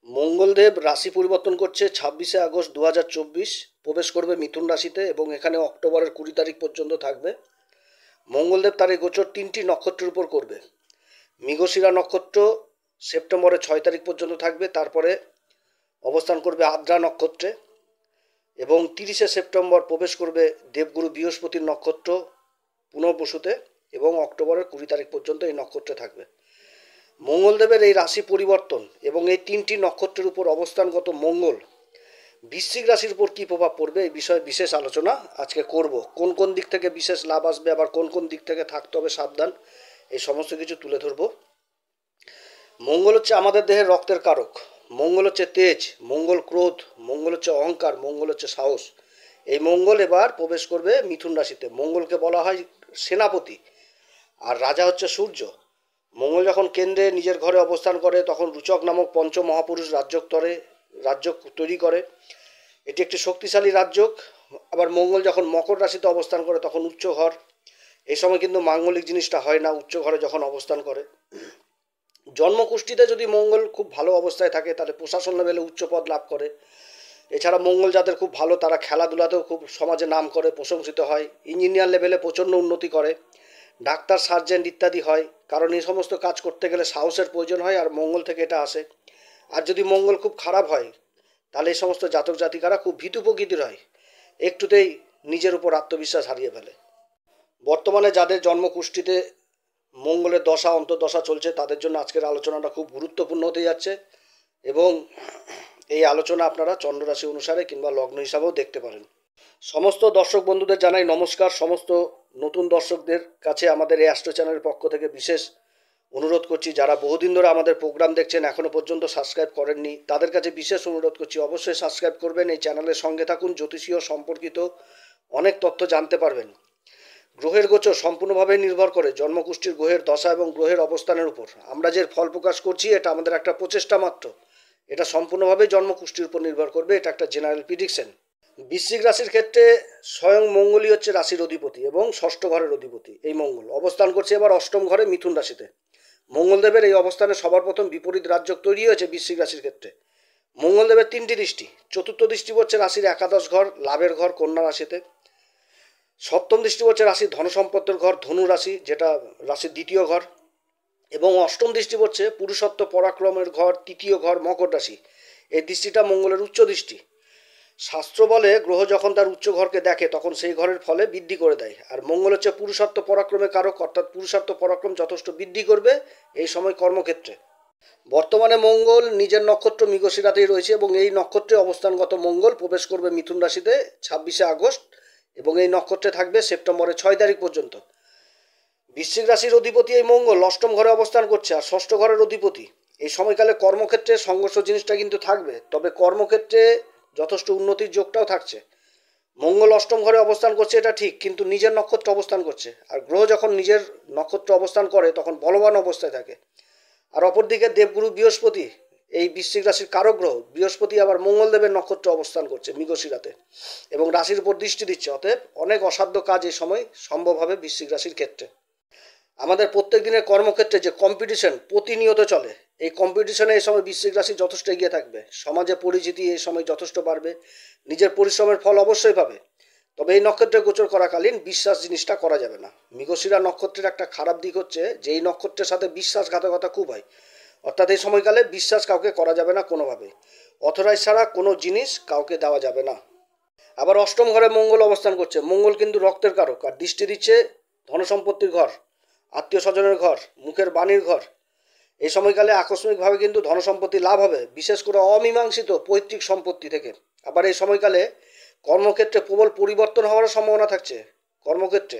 মঙ্গলদেব রাশি পরিবর্তন করছে 26শে আগস্ট 2024। প্রবেশ করবে মিথুন রাশিতে এবং এখানে অক্টোবরের 20 তারিখ পর্যন্ত থাকবে। মঙ্গলদেব তার এই গোচর 3টি নক্ষত্রের উপর করবে। মৃগশিরা নক্ষত্র সেপ্টেম্বরের 6 তারিখ পর্যন্ত থাকবে, তারপরে অবস্থান করবে আদ্রা নক্ষত্রে এবং 30শে সেপ্টেম্বর প্রবেশ করবে দেবগুরু বৃহস্পতির নক্ষত্র পুনর্বসুতে এবং অক্টোবরের 20 তারিখ পর্যন্ত এই নক্ষত্রে থাকবে। মঙ্গলদেবের এই রাশি পরিবর্তন এবং এই 3টি নক্ষত্রের উপর অবস্থানগত মঙ্গল বৃশ্চিক রাশির উপর কী প্রভাব পড়বে এই বিষয়ে বিশেষ আলোচনা আজকে করব। কোন কোন দিক থেকে বিশেষ লাভ আসবে, আবার কোন কোন দিক থেকে থাকতে হবে সাবধান, এই সমস্ত কিছু তুলে ধরব। মঙ্গল হচ্ছে আমাদের দেহের রক্তের কারক। মঙ্গল হচ্ছে তেজ, মঙ্গল ক্রোধ, মঙ্গল হচ্ছে অহংকার, মঙ্গল হচ্ছে সাহস। এই মঙ্গল এবার প্রবেশ করবে মিথুন রাশিতে। মঙ্গলকে বলা হয় সেনাপতি, আর রাজা হচ্ছে সূর্য। মঙ্গল যখন কেন্দ্রে নিজের ঘরে অবস্থান করে তখন রুচক নামক পঞ্চমহাপুরুষ রাজ্য তৈরি করে। এটি একটি শক্তিশালী রাজ্যক। আবার মঙ্গল যখন মকর রাশিতে অবস্থান করে তখন উচ্চ ঘর। এই সময় কিন্তু মাঙ্গলিক জিনিসটা হয় না উচ্চ ঘরে যখন অবস্থান করে। জন্মকুষ্ঠিতে যদি মঙ্গল খুব ভালো অবস্থায় থাকে তাহলে প্রশাসন লেভেলে উচ্চ পদ লাভ করে। এছাড়া মঙ্গল যাদের খুব ভালো তারা খেলাধুলাতেও খুব সমাজে নাম করে, প্রশংসিত হয়। ইঞ্জিনিয়ার লেভেলে প্রচণ্ড উন্নতি করে, ডাক্তার, সার্জেন্ট ইত্যাদি হয়। কারণ এই সমস্ত কাজ করতে গেলে সাহসের প্রয়োজন হয়, আর মঙ্গল থেকে এটা আসে। আর যদি মঙ্গল খুব খারাপ হয় তাহলে এই সমস্ত জাতক জাতিকারা খুব ভীতু প্রকৃতির হয়, একটুতেই নিজের উপর আত্মবিশ্বাস হারিয়ে ফেলে। বর্তমানে যাদের জন্মকুষ্ঠিতে মঙ্গলের দশা অন্তর্দশা চলছে তাদের জন্য আজকের আলোচনাটা খুব গুরুত্বপূর্ণ হতে যাচ্ছে এবং এই আলোচনা আপনারা চন্দ্ররাশি অনুসারে কিংবা লগ্ন হিসাবেও দেখতে পারেন। সমস্ত দর্শক বন্ধুদের জানাই নমস্কার। সমস্ত নতুন দর্শকদের কাছে আমাদের এই অ্যাস্ট্রো চ্যানেলের পক্ষ থেকে বিশেষ অনুরোধ করছি, যারা বহুদিন ধরে আমাদের প্রোগ্রাম দেখছেন এখনও পর্যন্ত সাবস্ক্রাইব করেননি তাদের কাছে বিশেষ অনুরোধ করছি, অবশ্যই সাবস্ক্রাইব করবেন। এই চ্যানেলের সঙ্গে থাকুন, জ্যোতিষীয় সম্পর্কিত অনেক তথ্য জানতে পারবেন। গ্রহের গোচর সম্পূর্ণভাবে নির্ভর করে জন্মকুষ্ঠির গ্রহের দশা এবং গ্রহের অবস্থানের উপর। আমরা যে ফল প্রকাশ করছি এটা আমাদের একটা প্রচেষ্টা মাত্র, এটা সম্পূর্ণভাবে জন্মকুষ্ঠির উপর নির্ভর করবে। এটা একটা জেনারেল প্রিডিকশন। বৃশ্চিক রাশির ক্ষেত্রে স্বয়ং মঙ্গলই হচ্ছে রাশির অধিপতি এবং ষষ্ঠ ঘরের অধিপতি। এই মঙ্গল অবস্থান করছে এবার অষ্টম ঘরে মিথুন রাশিতে। মঙ্গলদেবের এই অবস্থানে সবার প্রথম বিপরীত রাজ্য তৈরি হয়েছে বৃশ্চিক রাশির ক্ষেত্রে। মঙ্গলদেবের 3টি দৃষ্টি। চতুর্থ দৃষ্টি পড়ছে রাশির একাদশ ঘর, লাভের ঘর, কন্যা রাশিতে। সপ্তম দৃষ্টি পড়ছে রাশির ধনসম্পদের ঘর, ধনু রাশি, যেটা রাশির 2য় ঘর। এবং অষ্টম দৃষ্টি পড়ছে পুরুষত্ব পরাক্রমের ঘর, 3য় ঘর, মকর রাশি। এই দৃষ্টিটা মঙ্গলের উচ্চ দৃষ্টি। শাস্ত্র বলে গ্রহ যখন তার উচ্চ ঘরকে দেখে তখন সেই ঘরের ফলে বৃদ্ধি করে দেয়। আর মঙ্গল হচ্ছে পুরুষত্ব পরাক্রমের কারক, অর্থাৎ পুরুষত্ব পরাক্রম যথেষ্ট বৃদ্ধি করবে এই সময় কর্মক্ষেত্রে। বর্তমানে মঙ্গল নিজের নক্ষত্র মৃগশিরাতেই রয়েছে এবং এই নক্ষত্রে অবস্থানগত মঙ্গল প্রবেশ করবে মিথুন রাশিতে 26শে আগস্ট এবং এই নক্ষত্রে থাকবে সেপ্টেম্বরের 6 তারিখ পর্যন্ত। বৃশ্চিক রাশির অধিপতি এই মঙ্গল অষ্টম ঘরে অবস্থান করছে, আর ষষ্ঠ ঘরের অধিপতি। এই সময়কালে কর্মক্ষেত্রে সংঘর্ষ জিনিসটা কিন্তু থাকবে, তবে কর্মক্ষেত্রে যথেষ্ট উন্নতির যোগটাও থাকছে। মঙ্গল অষ্টম ঘরে অবস্থান করছে এটা ঠিক, কিন্তু নিজের নক্ষত্র অবস্থান করছে, আর গ্রহ যখন নিজের নক্ষত্র অবস্থান করে তখন বলবান অবস্থায় থাকে। আর অপরদিকে দেবগুরু বৃহস্পতি, এই বৃশ্চিক রাশির কারক গ্রহ বৃহস্পতি আবার মঙ্গলদেবের নক্ষত্র অবস্থান করছে মৃগশিরাতে এবং রাশির উপর দৃষ্টি দিচ্ছে। অতএব অনেক অসাধ্য কাজ এই সময় সম্ভব হবে বৃশ্চিক রাশির ক্ষেত্রে। আমাদের প্রত্যেক দিনের কর্মক্ষেত্রে যে কম্পিটিশন প্রতিনিয়ত চলে, এই কম্পিটিশনে এই সময় বৃশ্চিক রাশি যথেষ্ট এগিয়ে থাকবে। সমাজে পরিচিতি এই সময় যথেষ্ট বাড়বে, নিজের পরিশ্রমের ফল অবশ্যই পাবে। তবে এই নক্ষত্রে গোচর করাকালীন বিশ্বাস জিনিসটা করা যাবে না। মৃগশিরা নক্ষত্রের একটা খারাপ দিক হচ্ছে যে এই নক্ষত্রের সাথে বিশ্বাসঘাতকতা খুব হয়, অর্থাৎ এই সময়কালে বিশ্বাস কাউকে করা যাবে না কোনোভাবে। অথরাইজ ছাড়া কোনো জিনিস কাউকে দেওয়া যাবে না। আবার অষ্টম ঘরে মঙ্গল অবস্থান করছে। মঙ্গল কিন্তু রক্তের কারক, আর দৃষ্টি দিচ্ছে ধনসম্পত্তির ঘর, আত্মীয় স্বজনের ঘর, মুখের বাণীর ঘর। এই সময়কালে আকস্মিকভাবে কিন্তু ধনসম্পত্তি লাভ হবে, বিশেষ করে অমীমাংসিত পৈতৃক সম্পত্তি থেকে। আবার এই সময়কালে কর্মক্ষেত্রে প্রবল পরিবর্তন হওয়ার সম্ভাবনা থাকছে। কর্মক্ষেত্রে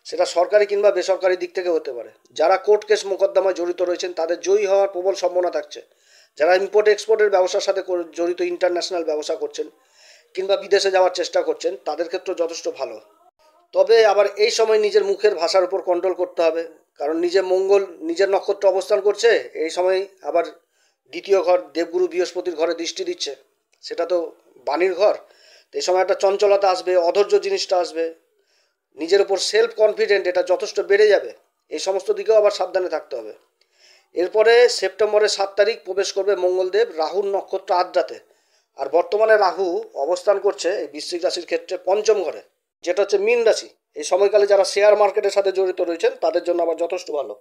সেটা সরকারি কিংবা বেসরকারি দিক থেকে হতে পারে। যারা কোর্ট কেস মোকদ্দমায় জড়িত রয়েছেন তাদের জয়ী হওয়ার প্রবল সম্ভাবনা থাকছে। যারা ইম্পোর্ট এক্সপোর্টের ব্যবসার সাথে জড়িত, ইন্টারন্যাশনাল ব্যবসা করছেন কিংবা বিদেশে যাওয়ার চেষ্টা করছেন তাদের ক্ষেত্রে যথেষ্ট ভালো। তবে আবার এই সময় নিজের মুখের ভাষার উপর কন্ট্রোল করতে হবে, কারণ নিজের মঙ্গল নিজের নক্ষত্র অবস্থান করছে। এই সময় আবার 2য় ঘর দেবগুরু বৃহস্পতির ঘরে দৃষ্টি দিচ্ছে, সেটা তো বাণীর ঘর। এই সময় একটা চঞ্চলতা আসবে, অধৈর্য জিনিসটা আসবে, নিজের উপর সেলফ কনফিডেন্ট এটা যথেষ্ট বেড়ে যাবে। এই সমস্ত দিকেও আবার সাবধানে থাকতে হবে। এরপরে সেপ্টেম্বরের 7 তারিখ প্রবেশ করবে মঙ্গলদেব রাহুর নক্ষত্র আদ্রাতে। আর বর্তমানে রাহু অবস্থান করছে এই বৃশ্চিক রাশির ক্ষেত্রে পঞ্চম ঘরে, যেটা হচ্ছে মীন রাশি। এই সময়কালে যারা শেয়ার মার্কেটের সাথে জড়িত রয়েছেন তাদের জন্য আবার যথেষ্ট ভালো।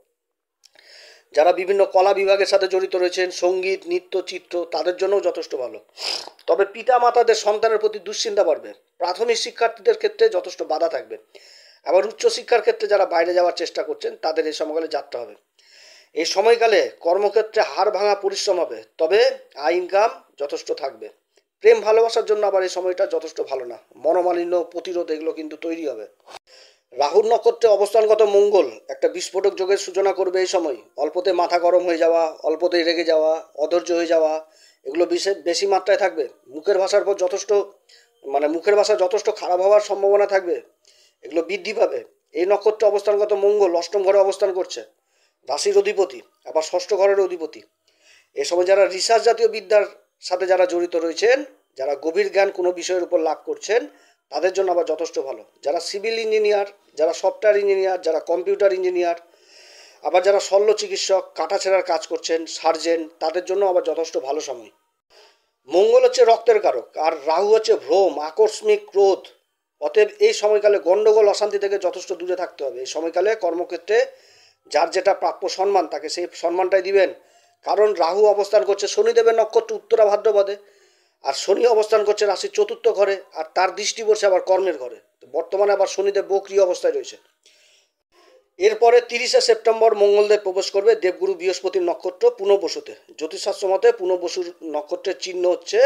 যারা বিভিন্ন কলা বিভাগের সাথে জড়িত রয়েছেন, সঙ্গীত, নৃত্য, চিত্র, তাদের জন্যও যথেষ্ট ভালো। তবে পিতা মাতাদের সন্তানের প্রতি দুশ্চিন্তা বাড়বে। প্রাথমিক শিক্ষার্থীদের ক্ষেত্রে যথেষ্ট বাধা থাকবে। আবার উচ্চশিক্ষার ক্ষেত্রে যারা বাইরে যাওয়ার চেষ্টা করছেন তাদের এই সময়কালে যাত্রা হবে। এই সময়কালে কর্মক্ষেত্রে হাড় ভাঙা পরিশ্রম হবে, তবে আয় ইনকাম যথেষ্ট থাকবে। প্রেম ভালোবাসার জন্য আবার এই সময়টা যথেষ্ট ভালো না। মনোমালিন্য, প্রতিরোধ এগুলো কিন্তু তৈরি হবে। রাহুর নক্ষত্রে অবস্থানগত মঙ্গল একটা বিস্ফোরক যোগের সূচনা করবে এই সময়। অল্পতে মাথা গরম হয়ে যাওয়া, অল্পতেই রেগে যাওয়া, অধৈর্য হয়ে যাওয়া, এগুলো বেশি মাত্রায় থাকবে। মুখের ভাষার পর মুখের ভাষা যথেষ্ট খারাপ হওয়ার সম্ভাবনা থাকবে, এগুলো বৃদ্ধি পাবে। এই নক্ষত্রে অবস্থানগত মঙ্গল অষ্টম ঘরে অবস্থান করছে, রাশির অধিপতি, আবার ষষ্ঠ ঘরের অধিপতি। এ সময় যারা রিসার্চ জাতীয় বিদ্যার সাথে যারা জড়িত রয়েছেন, যারা গভীর জ্ঞান কোনো বিষয়ের উপর লাভ করছেন, তাদের জন্য আবার যথেষ্ট ভালো। যারা সিভিল ইঞ্জিনিয়ার, যারা সফটওয়্যার ইঞ্জিনিয়ার, যারা কম্পিউটার ইঞ্জিনিয়ার, আবার যারা শল্য চিকিৎসক, কাটাছেঁড়ার কাজ করছেন, সার্জেন, তাদের জন্য আবার যথেষ্ট ভালো সময়। মঙ্গল হচ্ছে রক্তের কারক, আর রাহু হচ্ছে ভ্রম, আকস্মিক ক্রোধ। অতএব এই সময়কালে গণ্ডগোল, অশান্তি থেকে যথেষ্ট দূরে থাকতে হবে। এই সময়কালে কর্মক্ষেত্রে যার যেটা প্রাপ্য সম্মান, তাকে সেই সম্মানটাই দিবেন। কারণ রাহু অবস্থান করছে শনিদেবের নক্ষত্র উত্তরা ভাদ্রপদে, আর শনি অবস্থান করছে রাশির চতুর্থ ঘরে, আর তার দৃষ্টি পড়ছে আবার কর্মের ঘরে। বর্তমানে আবার শনিদেব বক্রী অবস্থায় রয়েছে। এরপরে 30শে সেপ্টেম্বর মঙ্গলদেব প্রবেশ করবে দেবগুরু বৃহস্পতির নক্ষত্র পুনর্বসুতে। জ্যোতিষশাস্ত্র মতে পুনর্বসুর নক্ষত্রের চিহ্ন হচ্ছে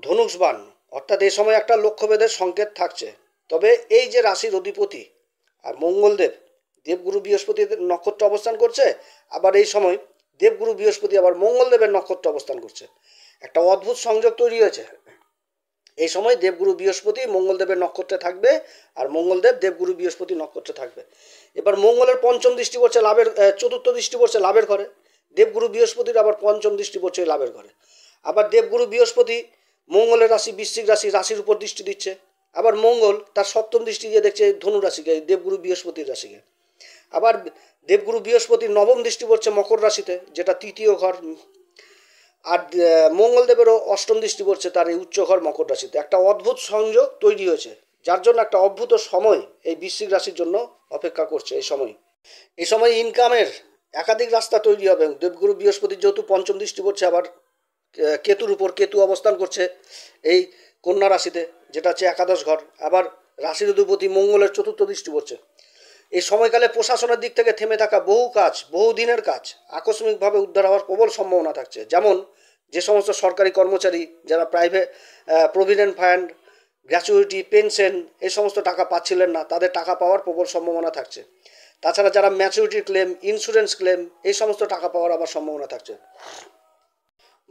ধনুষবাণ, অর্থাৎ এই সময় একটা লক্ষ্যভেদের সংকেত থাকছে। তবে এই যে রাশির অধিপতি আর মঙ্গলদেব, দেবগুরু বৃহস্পতির নক্ষত্র অবস্থান করছে, আবার এই সময় দেবগুরু বৃহস্পতি আবার মঙ্গলদেবের নক্ষত্র অবস্থান করছে। একটা অদ্ভুত সংযোগ তৈরি হয়েছে। এই সময় দেবগুরু বৃহস্পতি মঙ্গলদেবের নক্ষত্রে থাকবে, আর মঙ্গলদেব দেবগুরু বৃহস্পতি নক্ষত্রে থাকবে। এবার মঙ্গলের পঞ্চম দৃষ্টি পড়ছে চতুর্থ দৃষ্টি পড়ছে লাভের ঘরে। দেবগুরু বৃহস্পতির আবার পঞ্চম দৃষ্টি পড়ছে লাভের ঘরে। আবার দেবগুরু বৃহস্পতি মঙ্গলের রাশি বৃশ্চিক রাশির উপর দৃষ্টি দিচ্ছে। আবার মঙ্গল তার সপ্তম দৃষ্টি দিয়ে দেখছে ধনু রাশিকে, দেবগুরু বৃহস্পতির রাশিকে। আবার দেবগুরু বৃহস্পতির নবম দৃষ্টি পড়ছে মকর রাশিতে, যেটা তৃতীয় ঘর। আর মঙ্গলদেবেরও অষ্টম দৃষ্টি পড়ছে তার এই উচ্চ ঘর মকর রাশিতে। একটা অদ্ভুত সংযোগ তৈরি হয়েছে, যার জন্য একটা অদ্ভুত সময় এই বৃশ্চিক রাশির জন্য অপেক্ষা করছে। এই সময় ইনকামের একাধিক রাস্তা তৈরি হবে। দেবগুরু বৃহস্পতির যেহেতু পঞ্চম দৃষ্টি পড়ছে, আবার কেতুর উপর কেতু অবস্থান করছে এই কন্যা রাশিতে, যেটা হচ্ছে একাদশ ঘর। আবার রাশির অধিপতি মঙ্গলের চতুর্থ দৃষ্টি পড়ছে। এই সময়কালে প্রশাসনের দিক থেকে থেমে থাকা বহু দিনের কাজ আকস্মিকভাবে উদ্ধার হওয়ার প্রবল সম্ভাবনা থাকছে। যেমন যে সমস্ত সরকারি কর্মচারী যারা প্রভিডেন্ট ফান্ড, গ্র্যাচুইটি, পেনশন এই সমস্ত টাকা পাচ্ছিলেন না, তাদের টাকা পাওয়ার প্রবল সম্ভাবনা থাকছে। তাছাড়া যারা ম্যাচুরিটি ক্লেম, ইন্স্যুরেন্স ক্লেম, এই সমস্ত টাকা পাওয়ার আবার সম্ভাবনা থাকছে।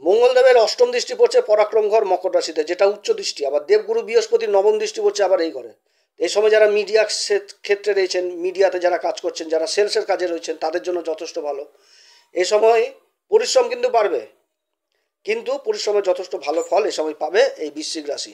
মঙ্গলদেবের অষ্টম দৃষ্টি পড়ছে পরাক্রম ঘর মকর রাশিতে, যেটা উচ্চ দৃষ্টি। আবার দেবগুরু বৃহস্পতির নবম দৃষ্টি পড়ছে আবার এই ঘরে। এই সময় যারা মিডিয়া ক্ষেত্রে রয়েছেন, মিডিয়াতে যারা কাজ করছেন, যারা সেলসের কাজে রয়েছেন, তাদের জন্য যথেষ্ট ভালো। এই সময় পরিশ্রম কিন্তু বাড়বে, কিন্তু পরিশ্রমের যথেষ্ট ভালো ফল এই সময় পাবে এই বৃশ্চিক রাশি।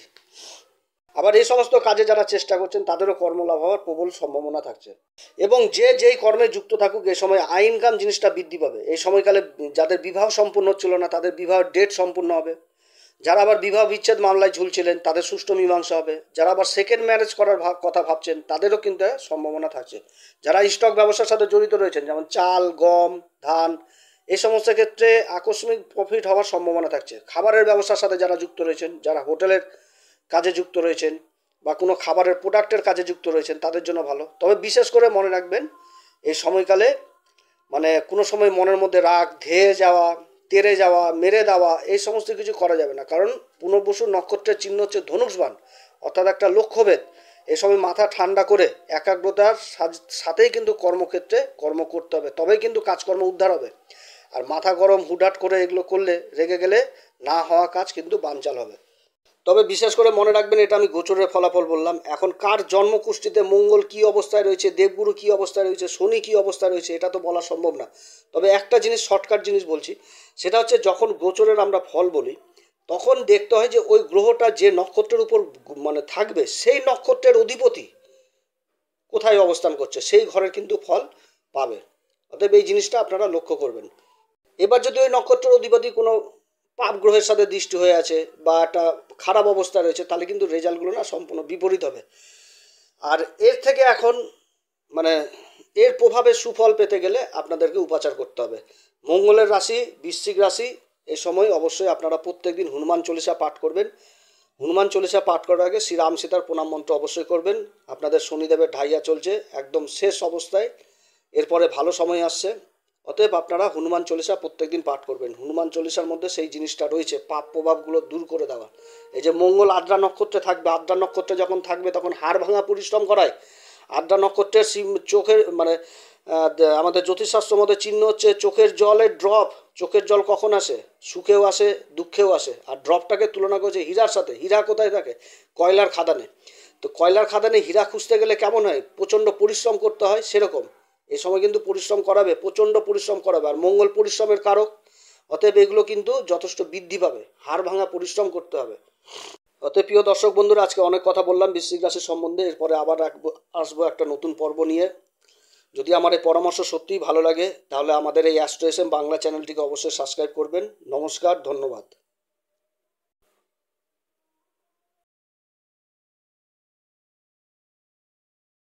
আবার এই সমস্ত কাজে যারা চেষ্টা করছেন তাদেরও কর্মলাভ হওয়ার প্রবল সম্ভাবনা থাকছে। এবং যেই কর্মে যুক্ত থাকুক, এই সময় আয় ইনকাম জিনিসটা বৃদ্ধি পাবে। এই সময়কালে যাদের বিবাহ সম্পূর্ণ হচ্ছিল না, তাদের বিবাহের ডেট সম্পূর্ণ হবে। যারা আবার বিবাহ বিচ্ছেদ মামলায় ঝুলছিলেন, তাদের সুষ্ঠু মীমাংসা হবে। যারা আবার সেকেন্ড ম্যারেজ করার কথা ভাবছেন, তাদেরও কিন্তু সম্ভাবনা থাকছে। যারা স্টক ব্যবসার সাথে জড়িত রয়েছেন, যেমন চাল, গম, ধান, এই সমস্ত ক্ষেত্রে আকস্মিক প্রফিট হওয়ার সম্ভাবনা থাকছে। খাবারের ব্যবসার সাথে যারা যুক্ত রয়েছেন, যারা হোটেলের কাজে যুক্ত রয়েছেন বা কোনো খাবারের প্রোডাক্টের কাজে যুক্ত রয়েছেন, তাদের জন্য ভালো। তবে বিশেষ করে মনে রাখবেন, এই সময়কালে কোনো সময় মনের মধ্যে রাগ, ধেয়ে যাওয়া, তেড়ে যাওয়া, মেরে দেওয়া, এই সমস্ত কিছু করা যাবে না। কারণ পুনর্বসুর নক্ষত্রের চিহ্ন হচ্ছে ধনুষবাণ, অর্থাৎ একটা লক্ষ্যভেদ। এই সময় মাথা ঠান্ডা করে একাগ্রতার সাথেই কিন্তু কর্মক্ষেত্রে কর্ম করতে হবে, তবেই কিন্তু কাজকর্ম উদ্ধার হবে। আর মাথা গরম হুটহাট করে এগুলো করলে, রেগে গেলে না হওয়া কাজ কিন্তু বানচাল হবে। তবে বিশেষ করে মনে রাখবেন, এটা আমি গোচরের ফলাফল বললাম। এখন কার জন্মকুষ্ঠিতে মঙ্গল কী অবস্থায় রয়েছে, দেবগুরু কী অবস্থায় রয়েছে, শনি কী অবস্থায় রয়েছে, এটা তো বলা সম্ভব না। তবে একটা জিনিস, শর্টকাট জিনিস বলছি, সেটা হচ্ছে যখন গোচরের আমরা ফল বলি, তখন দেখতে হয় যে ওই গ্রহটা যে নক্ষত্রের উপর থাকবে, সেই নক্ষত্রের অধিপতি কোথায় অবস্থান করছে, সেই ঘরের কিন্তু ফল পাবে। অতএব এই জিনিসটা আপনারা লক্ষ্য করবেন। এবার যদি ওই নক্ষত্রের অধিপতি কোনো পাপ গ্রহের সাথে দৃষ্টি হয়ে আছে বা একটা খারাপ অবস্থা রয়েছে, তাহলে কিন্তু রেজাল্টগুলো না সম্পূর্ণ বিপরীত হবে। আর এর থেকে এখন মানে এর প্রভাবে সুফল পেতে গেলে আপনাদেরকে উপাচার করতে হবে। মঙ্গলের রাশি বৃশ্চিক রাশি, এই সময় অবশ্যই আপনারা প্রত্যেকদিন হনুমান চল্লিশা পাঠ করবেন। হনুমান চল্লিশা পাঠ করার আগে শ্রীরাম সীতার প্রণাম মন্ত্র অবশ্যই করবেন। আপনাদের শনিদেবের ঢাইয়া চলছে একদম শেষ অবস্থায়, এরপরে ভালো সময় আসছে। অতএব আপনারা হনুমান চল্লিশা প্রত্যেকদিন পাঠ করবেন। হনুমান চল্লিশার মধ্যে সেই জিনিসটা রয়েছে, পাপ প্রভাবগুলো দূর করে দেওয়া। এই যে মঙ্গল আদ্রা নক্ষত্রে থাকবে, আদ্রা নক্ষত্রে যখন থাকবে তখন হাড় ভাঙা পরিশ্রম করায়। আদ্রা নক্ষত্রের চোখের মানে আমাদের জ্যোতিষশাস্ত্র মধ্যে চিহ্ন হচ্ছে চোখের জলের ড্রপ। চোখের জল কখন আসে? সুখেও আসে, দুঃখেও আসে। আর ড্রপটাকে তুলনা করেছে হীরার সাথে। হীরা কোথায় থাকে? কয়লার খাদানে। তো কয়লার খাদানে হীরা খুঁজতে গেলে কেমন হয়? প্রচণ্ড পরিশ্রম করতে হয়, সেরকম এই সময় কিন্তু পরিশ্রম করাবে, প্রচণ্ড পরিশ্রম করাবে। আর মঙ্গল পরিশ্রমের কারক, অতএব এগুলো কিন্তু যথেষ্ট বৃদ্ধি পাবে, হাড় ভাঙা পরিশ্রম করতে হবে। অতএব প্রিয় দর্শক বন্ধুরা, আজকে অনেক কথা বললাম বৃশ্চিক রাশি সম্বন্ধে। এরপরে আবার আসবো একটা নতুন পর্ব নিয়ে। যদি আমার এই পরামর্শ সত্যিই ভালো লাগে, তাহলে আমাদের এই অ্যাস্ট্রো এস এম বাংলা চ্যানেলটিকে অবশ্যই সাবস্ক্রাইব করবেন। নমস্কার, ধন্যবাদ।